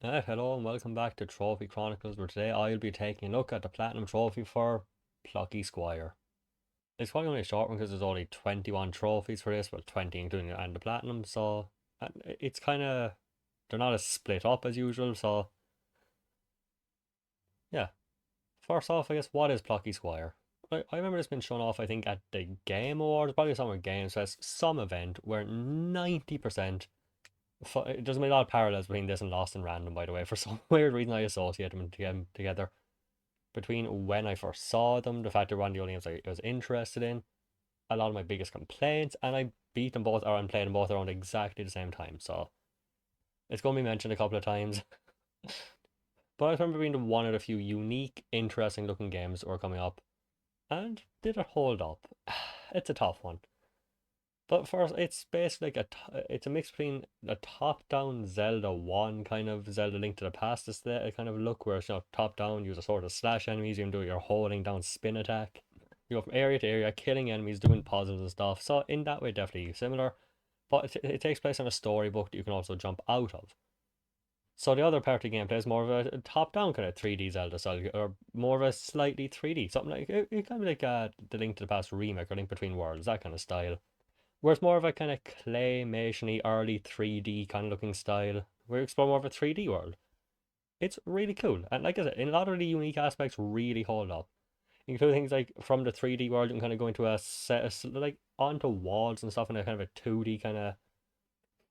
Hello and welcome back to Trophy Chronicles, where today I'll be taking a look at the Platinum Trophy for Plucky Squire. It's probably only a short one because there's only 21 trophies for this, well 20 including and the Platinum, so it's kind of, they're not as split up as usual, so yeah. First off, I guess, what is Plucky Squire? I remember this being shown off, I think, at the Game Awards, probably Summer Games Fest, some event where 90%. There's a lot of parallels between this and Lost and Random, by the way. For some weird reason, I associate them together. Between when I first saw them, the fact they were one of the only games I was interested in, a lot of my biggest complaints, and I beat them both or and played them both around exactly the same time. So it's going to be mentioned a couple of times. But I remember being one of the few unique, interesting looking games that were coming up. And did it hold up? It's a tough one. But first, it's basically like it's a mix between a top-down Zelda 1 kind of Zelda Link to the Past aesthetic kind of look, where it's, top-down, use a sort of slash enemies, you can do your holding down spin attack. You go from area to area, killing enemies, doing puzzles and stuff. So in that way, definitely similar. But it takes place in a storybook that you can also jump out of. So the other part of the gameplay is more of a top-down kind of 3D Zelda style, or more of a slightly 3D, something like it kind of like the Link to the Past remake or Link Between Worlds, that kind of style. Where it's more of a kind of claymation-y, early 3D kind of looking style, where you explore more of a 3D world. It's really cool. And like I said, in a lot of the unique aspects really hold up. Including things like from the 3D world, you can kind of go into a set of, like, onto walls and stuff in a kind of a 2D kind of,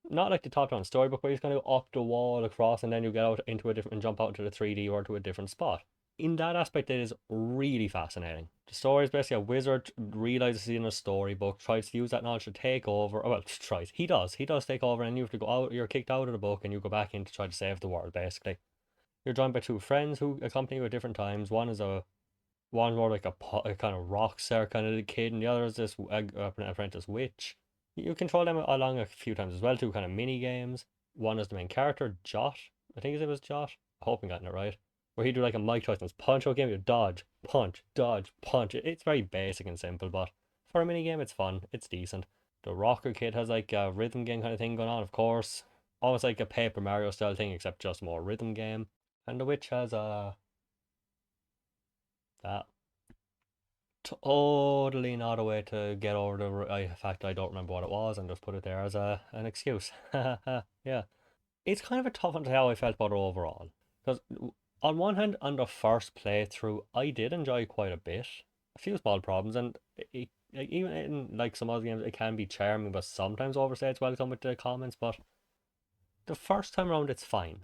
not like the top-down storybook, where you just kind of go up the wall across and then you get out into a different, and jump out into the 3D or to a different spot. In that aspect, it is really fascinating. The story is basically a wizard realizes he's in a storybook, tries to use that knowledge to take over. Oh, well, tries. He does take over, and you have to go out. You're kicked out of the book, and you go back in to try to save the world. Basically, you're joined by two friends who accompany you at different times. One's more like a kind of rock star kind of kid, and the other is this apprentice witch. You control them along a few times as well, two kind of mini games. One is the main character, Jot. I think his name was Jot. I hope I'm getting it right. Where he do like a Mike Tyson's punch out game, you dodge, punch. It's very basic and simple, but for a mini game, it's fun. It's decent. The Rocker Kid has like a rhythm game kind of thing going on, of course. Almost like a Paper Mario style thing, except just more rhythm game. And the Witch has that totally not a way to get over the fact I don't remember what it was and just put it there as an excuse. Yeah. It's kind of a tough one to how I felt about it overall. Because on one hand, on the first playthrough, I did enjoy quite a bit. A few small problems, and like, even in like some other games, it can be charming, but sometimes overstays welcome with the comments. But the first time around, it's fine.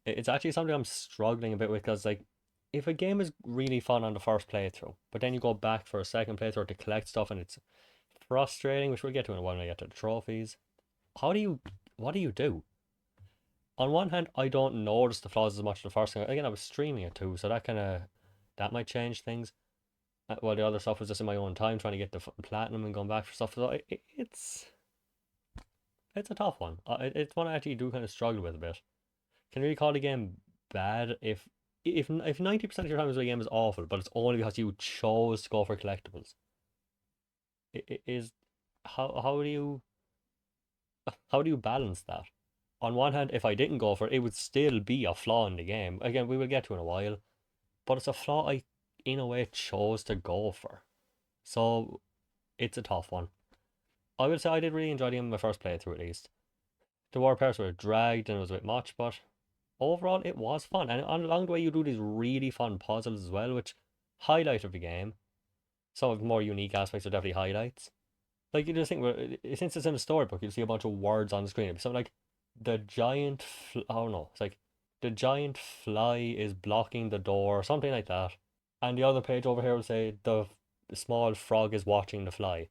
It's actually something I'm struggling a bit with because, like, if a game is really fun on the first playthrough, but then you go back for a second playthrough to collect stuff and it's frustrating, which we'll get to in a while when I get to the trophies. How do you, what do you do? On one hand, I don't notice the flaws as much the first time. Again, I was streaming it too, so that might change things. While the other stuff was just in my own time trying to get the platinum and going back for stuff. So it's a tough one. It's one I actually do kind of struggle with a bit. Can you really call the game bad if 90% of your time the game is awful, but it's only because you chose to go for collectibles? It is how do you balance that? On one hand, if I didn't go for it, it would still be a flaw in the game. Again, we will get to in a while, but it's a flaw I, in a way, chose to go for. So it's a tough one. I will say I did really enjoy the game in my first playthrough at least. The war parts were dragged and it was a bit much, but overall it was fun. And along the way you do these really fun puzzles as well, which highlight of the game. Some of the more unique aspects are definitely highlights. Like, you just think, since it's in a storybook, you'll see a bunch of words on the screen. It'll be something like the giant, oh no, it's like the giant fly is blocking the door, something like that. And the other page over here will say the small frog is watching the fly.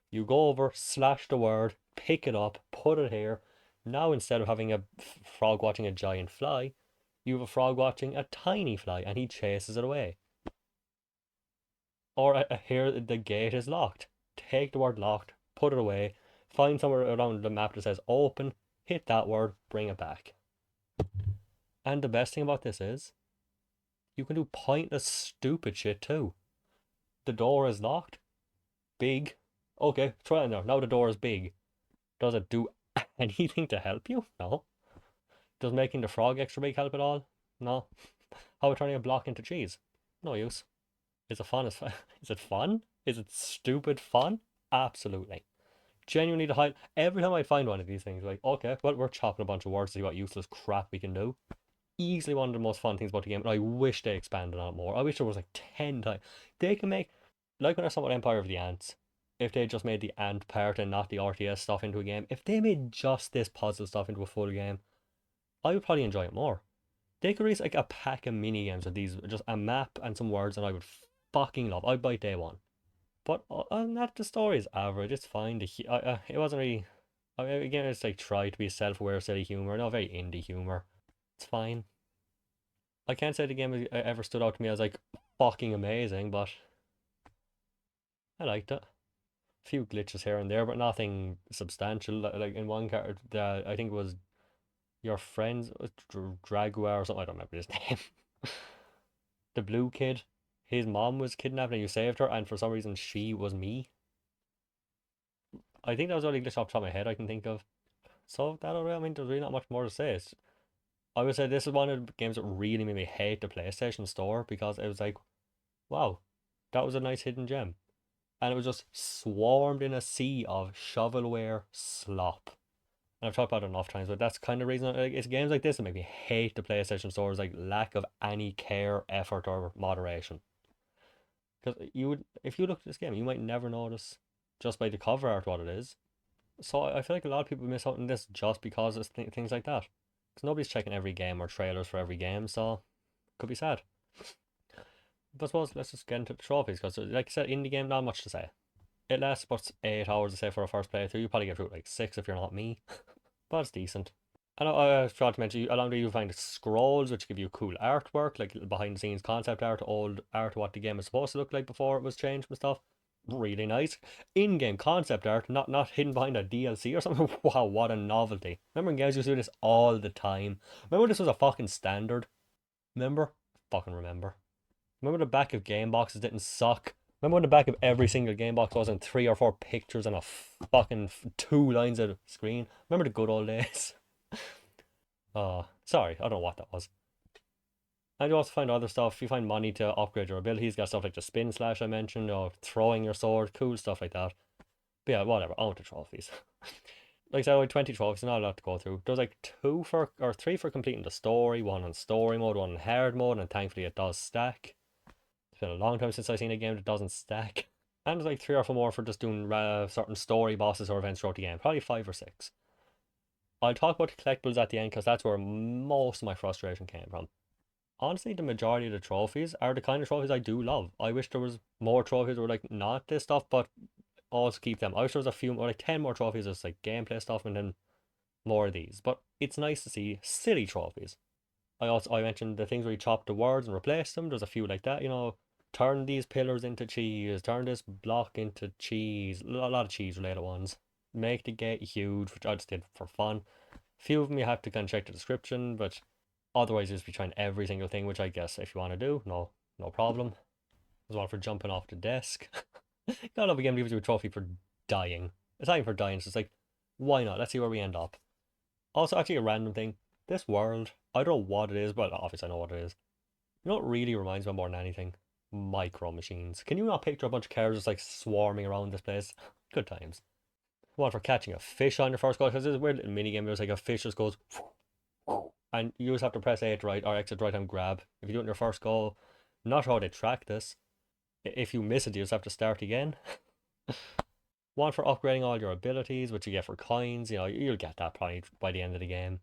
You go over, slash the word, pick it up, put it here. Now instead of having a frog watching a giant fly, you have a frog watching a tiny fly, and he chases it away. Or here the gate is locked. Take the word locked, put it away, find somewhere around the map that says open, hit that word, bring it back. And the best thing about this is, you can do pointless, stupid shit too. The door is locked, big. Okay, try it now. Now the door is big. Does it do anything to help you? No. Does making the frog extra big help at all? No. How about turning a block into cheese? No use. Is it fun? Is it fun? Is it stupid fun? Absolutely. Genuinely, every time I find one of these things, like, okay, well, we're chopping a bunch of words to see what useless crap we can do. Easily one of the most fun things about the game, and I wish they expanded on it more. I wish there was like 10 times. They can make, like when I saw with Empire of the Ants, if they just made the ant part and not the RTS stuff into a game, if they made just this puzzle stuff into a full game, I would probably enjoy it more. They could release like a pack of mini games with these, just a map and some words, and I would fucking love. I'd buy day one. But other than that, the story is average. It's fine. It wasn't really. Again, it's like try to be self-aware, silly humor, not very indie humor. It's fine. I can't say the game ever stood out to me as like fucking amazing, but I liked it. A few glitches here and there, but nothing substantial. Like in one character, I think it was your friend's Dragua or something. I don't remember his name. The blue kid. His mom was kidnapped and you saved her, and for some reason she was me. I think that was the only glitch off the top of my head I can think of. So that I mean, there's really not much more to say. I would say this is one of the games that really made me hate the PlayStation Store because it was like, wow, that was a nice hidden gem. And it was just swarmed in a sea of shovelware slop. And I've talked about it enough times, but that's kind of the reason like, it's games like this that make me hate the PlayStation Store's like lack of any care, effort, or moderation. Because you would, if you look at this game, you might never notice just by the cover art what it is. So I feel like a lot of people miss out on this just because it's things like that. Because nobody's checking every game or trailers for every game, so it could be sad. But I suppose let's just get into the trophies because, like I said, indie game, not much to say. It lasts about 8 hours to say for a first playthrough. You probably get through like 6 if you're not me, but it's decent. And I forgot to mention, along there you find scrolls which give you cool artwork, like behind the scenes concept art, old art, what the game is supposed to look like before it was changed and stuff. Really nice. In-game concept art, not hidden behind a DLC or something. Wow, what a novelty. Remember when games used to do this all the time? Remember this was a fucking standard? Remember? Fucking remember. Remember the back of game boxes didn't suck? Remember when the back of every single game box wasn't 3 or 4 pictures and a fucking 2 lines of screen? Remember the good old days? Oh, sorry, I don't know what that was. And you also find other stuff. You find money to upgrade your abilities. You got stuff like the spin slash I mentioned, or throwing your sword, cool stuff like that. But yeah, whatever. On to trophies. Like I said, like 20 trophies, not a lot to go through. There's like 3 for completing the story, one on story mode, one on hard mode, and thankfully it does stack. It's been a long time since I've seen a game that doesn't stack. And there's like 3 or 4 more for just doing certain story bosses or events throughout the game. Probably 5 or 6. I'll talk about the collectibles at the end because that's where most of my frustration came from. Honestly, the majority of the trophies are the kind of trophies I do love. I wish there was more trophies that were like not this stuff, but also keep them. I wish there was a few more, like 10 more trophies as like gameplay stuff and then more of these. But it's nice to see silly trophies. I mentioned the things where you chop the words and replace them. There's a few like that, turn these pillars into cheese, turn this block into cheese. A lot of cheese related ones. Make the gate huge, which I just did for fun. Few of them you have to kind of check the description, but otherwise you just be trying every single thing, which I guess if you want to do, no problem. There's one for jumping off the desk. Gotta love a game that gives you a trophy for dying. It's not even for dying, it's just like, why not? Let's see where we end up. Also, actually, a random thing. This world, I don't know what it is, but obviously I know what it is. You know what really reminds me more than anything? Micro machines. Can you not picture a bunch of cars just like swarming around this place? Good times. One for catching a fish on your first go, because there's a weird little mini game where it's like a fish just goes, and you just have to press A to right or exit right and grab. If you do it in your first go, not sure how they track this. If you miss it, you just have to start again. One for upgrading all your abilities, which you get for coins. You'll get that probably by the end of the game.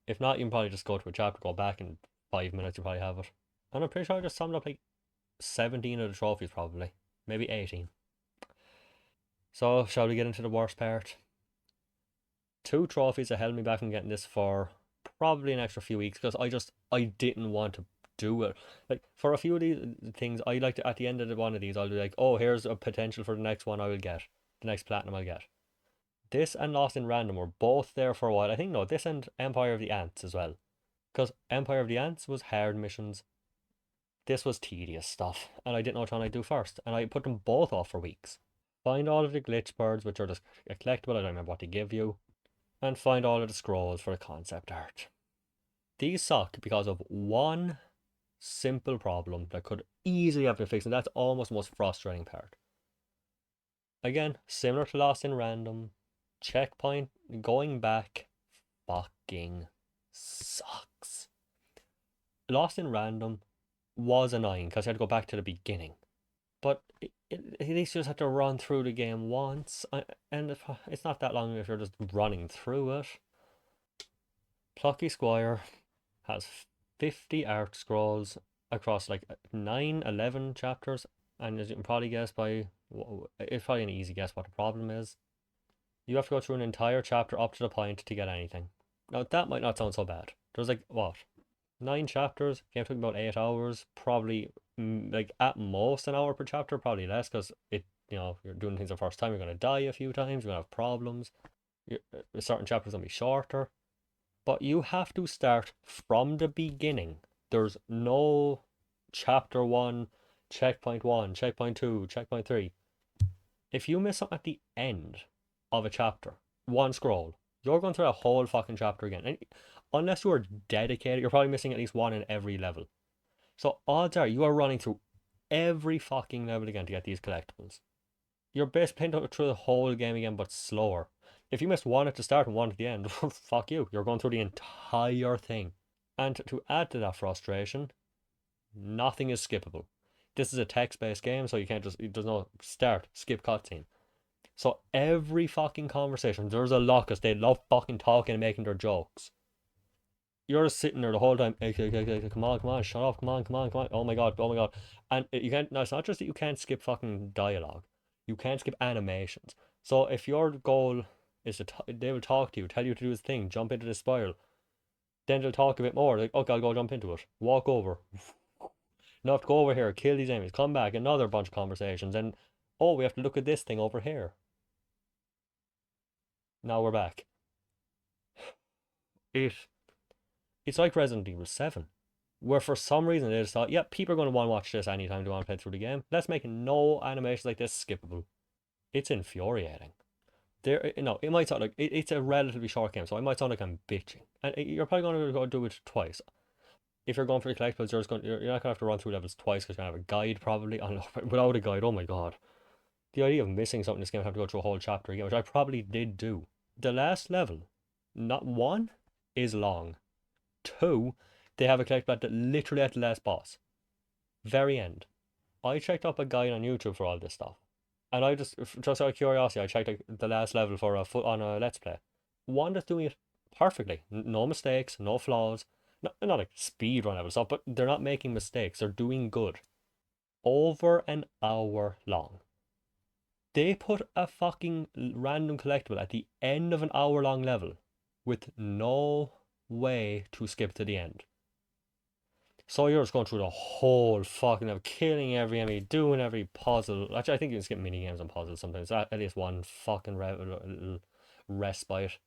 If not, you can probably just go to a chapter, go back in 5 minutes, you probably have it. And I'm pretty sure I just summed up like 17 of the trophies, probably. Maybe 18. So, shall we get into the worst part? 2 trophies that held me back from getting this for probably an extra few weeks because I didn't want to do it. Like for a few of these things, I like to at the end of one of these, I'll be like, oh, here's a potential for the next one I will get, the next platinum I'll get. This and Lost in Random were both there for a while. I think no, this and Empire of the Ants as well, because Empire of the Ants was hard missions. This was tedious stuff, and I didn't know which one I'd do first, and I put them both off for weeks. Find all of the glitch birds, which are just a collectible. I don't remember what they give you, and find all of the scrolls for the concept art. These suck because of one simple problem that could easily have been fixed, and that's almost the most frustrating part. Again, similar to Lost in Random, checkpoint going back fucking sucks. Lost in Random was annoying because I had to go back to the beginning. But at least you just have to run through the game once, and it's not that long if you're just running through it. Plucky Squire has 50 art scrolls across like 9, 11 chapters, and as you can probably guess it's probably an easy guess what the problem is. You have to go through an entire chapter up to the point to get anything. Now, that might not sound so bad. There's like, what, 9 chapters? Game took about 8 hours, probably like at most an hour per chapter, probably less because you're doing things the first time, you're going to die a few times, you're going to have problems. Certain chapters going to be shorter, but you have to start from the beginning. There's no chapter 1, checkpoint 2, checkpoint 3. If you miss something at the end of a chapter, one scroll, you're going through a whole fucking chapter again. And unless you are dedicated, you're probably missing at least one in every level. So odds are you are running through every fucking level again to get these collectibles. You're basically playing through the whole game again, but slower. If you missed one at the start and one at the end, fuck you. You're going through the entire thing. And to add to that frustration, nothing is skippable. This is a text-based game, so you can't there's no start, skip cutscene. So every fucking conversation, there's a lot because they love fucking talking and making their jokes. You're just sitting there the whole time. Hey, come on, shut up, come on. Oh my god, oh my god. And you can't. No, it's not just that you can't skip fucking dialogue. You can't skip animations. So if your goal is they will talk to you, tell you to do this thing, jump into the spiral. Then they'll talk a bit more. Like, okay, I'll go jump into it. Walk over. No, have to go over here, kill these enemies, come back, another bunch of conversations, and oh, we have to look at this thing over here. Now we're back. It it's like Resident Evil 7, where for some reason they just thought, yeah, people are going to want to watch this anytime they want to play through the game. Let's make no animations like this skippable. It's infuriating. It might sound like it's a relatively short game, so it might sound like I'm bitching, and you're probably going to go do it twice. If you're going for the collectibles, you're not going to have to run through levels twice because you're going to have a guide probably. Without a guide, oh my god. The idea of missing something in this game, I have to go through a whole chapter again, which I probably did do. The last level, not one, is long. 2, they have a collectible that literally at the last boss. Very end. I checked up a guide on YouTube for all this stuff. And I just out of curiosity, I checked the last level for on a Let's Play. One that's doing it perfectly. No mistakes, no flaws. Not like speedrun level stuff, but they're not making mistakes. They're doing good. Over an hour long. They put a fucking random collectible at the end of an hour long level with no way to skip to the end. So you're just going through the whole fucking level, killing every enemy, doing every puzzle. Actually, I think you can skip mini games and puzzles sometimes. At least one fucking little respite.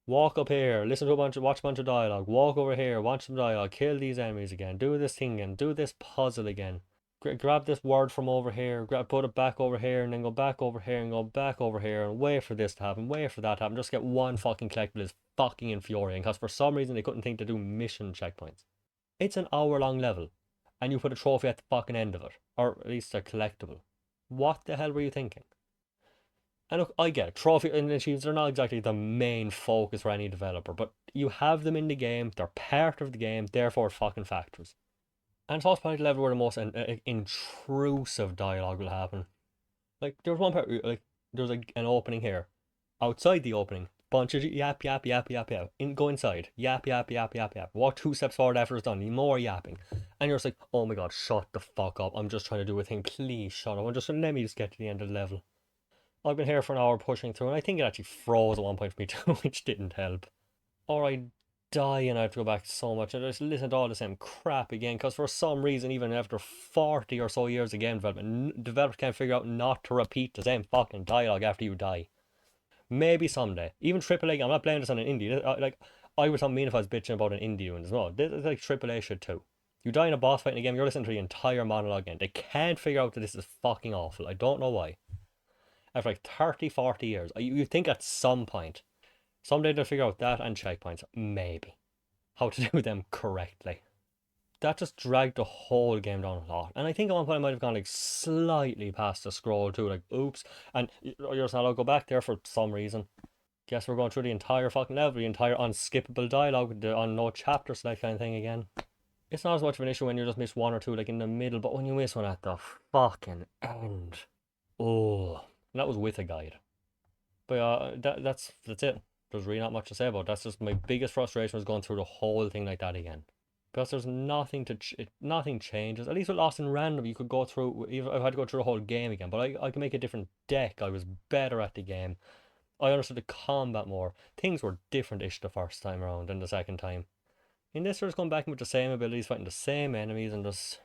Walk up here, watch a bunch of dialogue. Walk over here, watch some dialogue. Kill these enemies again. Do this thing again. Do this puzzle again. Grab this word from over here, put it back over here, and then go back over here and go back over here and wait for this to happen, wait for that to happen. Just get one fucking collectible is fucking infuriating because for some reason they couldn't think to do mission checkpoints. It's an hour long level, and you put a trophy at the fucking end of it, or at least a collectible. What the hell were you thinking? And look, I get it. Trophy and achievements are not exactly the main focus for any developer, but you have them in the game, they're part of the game, therefore fucking factors. And it's also probably the level where the most intrusive dialogue will happen. Like, there was one part, like, there was like an opening here. Outside the opening, bunch of yap. Go inside, yap. Walk 2 steps forward after it's done, more yapping. And you're just like, oh my god, shut the fuck up. I'm just trying to do a thing. Please shut up. Let me just get to the end of the level. I've been here for an hour pushing through, and I think it actually froze at one point for me too, which didn't help. Or I die and I have to go back so much and just listen to all the same crap again because for some reason even after 40 or so years of game development, developers can't figure out not to repeat the same fucking dialogue after you die. Maybe someday. Even AAA, I'm not blaming this on an indie. Like, I would not mean if I was bitching about an indie one as well. This is like AAA shit too. You die in a boss fight in a game, you're listening to the entire monologue again. They can't figure out that this is fucking awful. I don't know why. After like 30, 40 years, you think at some point, someday they'll figure out that and checkpoints. Maybe. how to do them correctly. That just dragged the whole game down a lot. And I think at one point I might have gone like slightly past the scroll too, like oops. And you're just not allowed to go back there for some reason. Guess we're going through the entire fucking level, the entire unskippable dialogue, the on no chapter select kind of thing again. It's not as much of an issue when you just miss one or two like in the middle, but when you miss one at the fucking end, oh, and that was with a guide. But that's it. There's really not much to say about it. That's just my biggest frustration was going through the whole thing like that again. Because there's nothing nothing changes. At least with Lost in Random, you could go through. Even I had to go through the whole game again, but I could make a different deck. I was better at the game. I understood the combat more. Things were different-ish the first time around than the second time. In this, we're just going back with the same abilities, fighting the same enemies, and just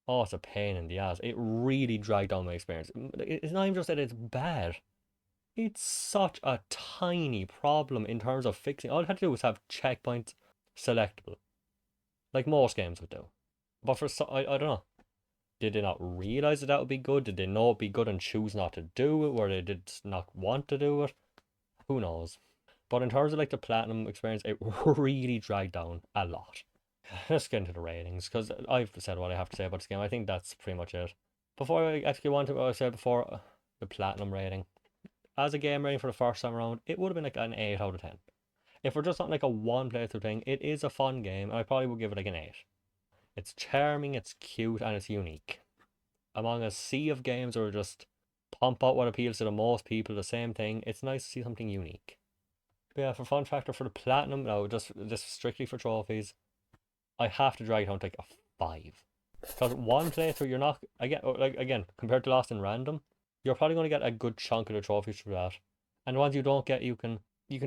oh, it's a pain in the ass. It really dragged down my experience. It's not even just that it's bad. It's such a tiny problem in terms of fixing. All it had to do was have checkpoints selectable, like most games would do. But for I don't know. Did they not realize that would be good? Did they know it'd be good and choose not to do it, or they did not want to do it? Who knows? But in terms of like the platinum experience, it really dragged down a lot. Let's get into the ratings because I've said what I have to say about this game. I think that's pretty much it. Before I actually go on to what I said before, the platinum rating. As a game rating for the first time around, it would have been like an 8 out of 10. If we're just on like a one playthrough thing, it is a fun game, and I probably would give it like an 8. It's charming, it's cute, and it's unique. Among a sea of games that are just pump out what appeals to the most people, the same thing, it's nice to see something unique. But yeah, for fun factor for the platinum, no, just strictly for trophies, I have to drag it down to like a 5. Because one playthrough, you're not again compared to Lost in Random, you're probably going to get a good chunk of the trophies through that. And the ones you don't get, you can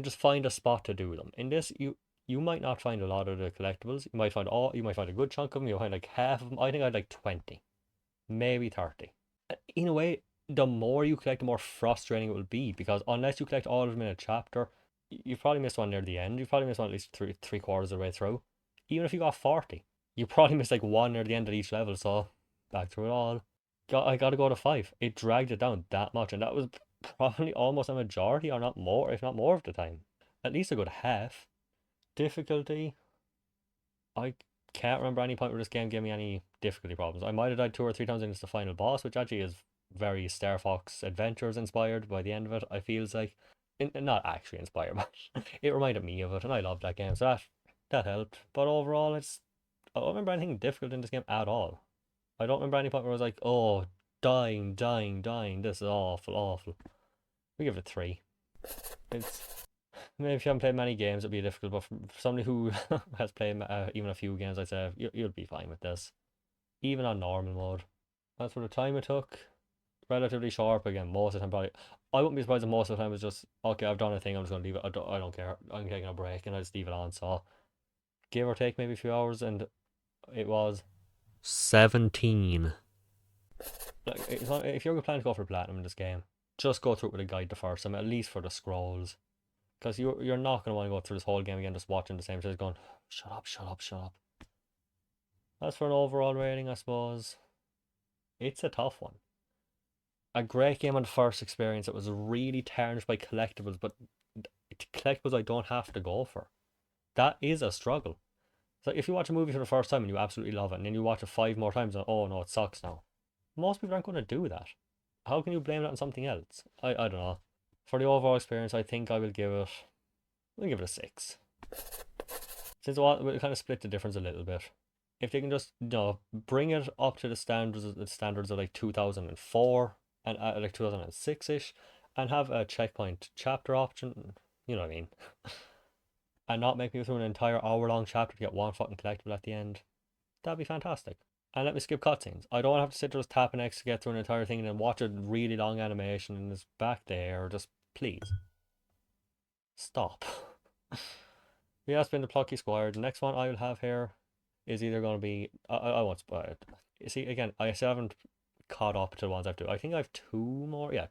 just find a spot to do them. In this, you might not find a lot of the collectibles. You might find a good chunk of them. You'll find like half of them. I think I had like 20, maybe 30. In a way, the more you collect, the more frustrating it will be because unless you collect all of them in a chapter, you probably missed one near the end. You probably missed one at least three quarters of the way through. Even if you got 40, you probably missed like one near the end of each level. So back through it all. I got to go to 5. It dragged it down that much, and that was probably almost a majority, or not more, if not more of the time. At least a good half. Difficulty. I can't remember any point where this game gave me any difficulty problems. I might have died 2 or 3 times against the final boss, which actually is very Star Fox Adventures inspired by the end of it. I feels like, not actually inspired, but it reminded me of it, and I loved that game, so that helped. But overall, I don't remember anything difficult in this game at all. I don't remember any point where I was like, oh, dying, dying, dying. This is awful, awful. We give it a 3. It's maybe if you haven't played many games, it'll be difficult, but for somebody who has played even a few games, I'd say you'll be fine with this, even on normal mode. As for the time it took, relatively short. But again, most of the time probably. I wouldn't be surprised if most of the time it was just okay. I've done a thing. I'm just gonna leave it. I don't care. I'm taking a break and I just leave it on. So give or take maybe a few hours, and it was 17. Like, if you're planning to go for platinum in this game, just go through it with a guide the first time, at least for the scrolls. Because you're not going to want to go through this whole game again just watching the same shit going, shut up, shut up, shut up. As for an overall rating, I suppose, it's a tough one. A great game on the first experience. It was really tarnished by collectibles, but collectibles I don't have to go for. That is a struggle. So if you watch a movie for the first time and you absolutely love it, and then you watch it 5 more times and oh no, it sucks now. Most people aren't going to do that. How can you blame that on something else? I don't know. For the overall experience, I think I'll give it a 6. Since we'll kind of split the difference a little bit. If they can just bring it up to the standards of like 2004 and like 2006-ish, and have a checkpoint chapter option, you know what I mean, and not make me go through an entire hour-long chapter to get one fucking collectible at the end, that'd be fantastic. And let me skip cutscenes. I don't want to have to sit there just tapping X to get through an entire thing and then watch a really long animation and it's back there. Just please stop. Yeah, it's been the Plucky Squire. The next one I will have here is either going to be I won't spoil it. You see, again, I still haven't caught up to the ones I have to. I think I have 2 more. Yeah,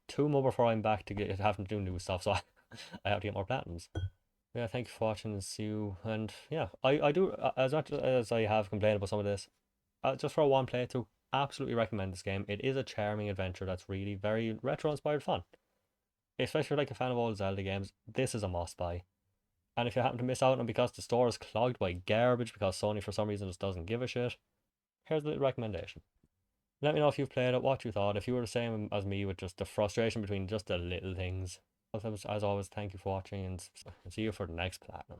2 more before I'm back to having to do new stuff. So I have to get more platinums. Yeah, thank you for watching and see you. And yeah, I do, as much as I have complained about some of this, just for a one playthrough, absolutely recommend this game. It is a charming adventure that's really very retro inspired fun. Especially if you're like a fan of old Zelda games, this is a must buy. And if you happen to miss out on it because the store is clogged by garbage because Sony for some reason just doesn't give a shit, here's a little recommendation. Let me know if you've played it, what you thought, if you were the same as me with just the frustration between just the little things. As always, thank you for watching and see you for the next platinum.